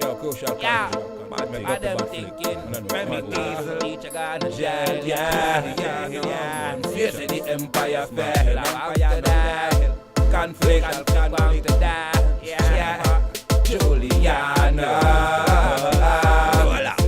Yo, crucial. Yeah. I them thinking, Remy Diesel, teacher gonna jail, yeah. Facing the empire fell, after that, conflict, conflict, yeah. Juliano,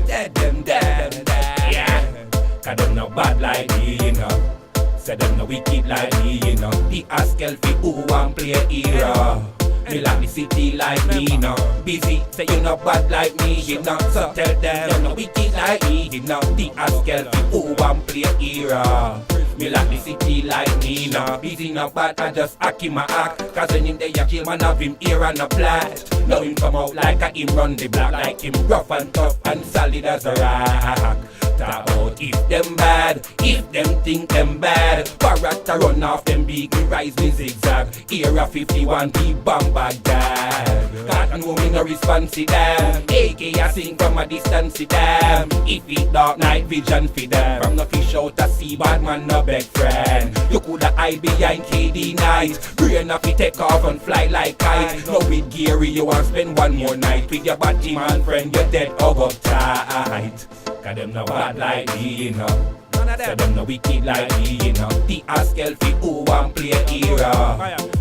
dead, yeah. Cause them no bad like me, you know. Say them no wicked like me, you know. The Askel fi who want play hero. Me like the city like me, you know. Busy, say you no bad like me, you know. So tell them you no wicked like me, you know. The Askel fi who want play hero. Me like the city like me, you know. Busy no bad, I just hack him a hack. Cause when him there you kill man have him ear and a blast. Now him come out like a him run the block. Like him rough and tough and solid as a rock. Talk about if them bad, if them think them bad. Barata run off them big, me rise me zigzag. Era 51 be bomb Baghdad. Can't know me no response to them. AK I sing from a distance to them. If it dark night vision for them. From the fish out a sea bad man no beg friend. You coulda hide behind KD night. Brain off it take off and fly like kite. No with Gary you want spend one more night. With your body man friend you dead hug up tight. Cause them no bad like me, you know. None of them. So them no wicked like me, you know. The Askel fi who want play hero.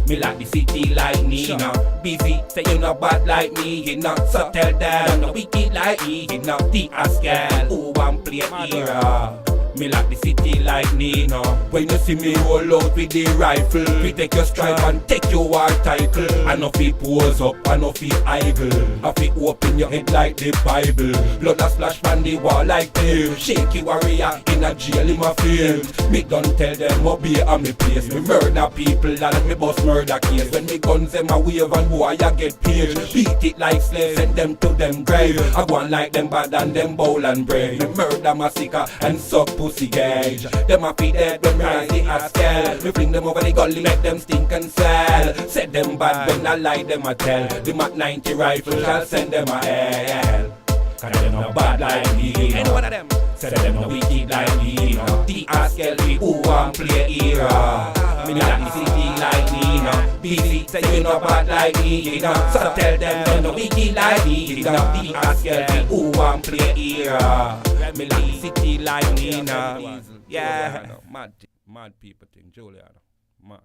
Me like the city like me, you know. Busy, say you no bad like me, you know. So tell them no wicked like me, you know. The Askel who want play hero. Me like the city like me, you know. When you see me roll out with the rifle, we take your stripe and take your war title. I know fi pose up, I know fi idle. I fi open your head like the Bible. Blood a splash from the wall like tail. Shaky warrior in a jail in my field. Me don't tell them obey on me place. Me murder people and me bust murder case. When me guns them a wave and boy I get paid. Beat it like slaves, send them to them grave. I go on like them bad and them bowl and brave. Me murder Masika and suck pussy gauge. Them a be dead when me rise the Askel. Me fling them over the gully, make them stink and swell. Said them bad when I lie them a tell. The Mac 90 rifle shall send them a hell. Cause them no bad like me, you know. Any one of them. Say them no wicked like me, you know. The Askel we who want play hero. Me like the city like me, you know. Busy, say you no bad like me, you know. So tell them no wicked like me, you know. The Askel we who want play hero. Me like the city like me, you know. Yeah. Mad people think Juliano. Mad.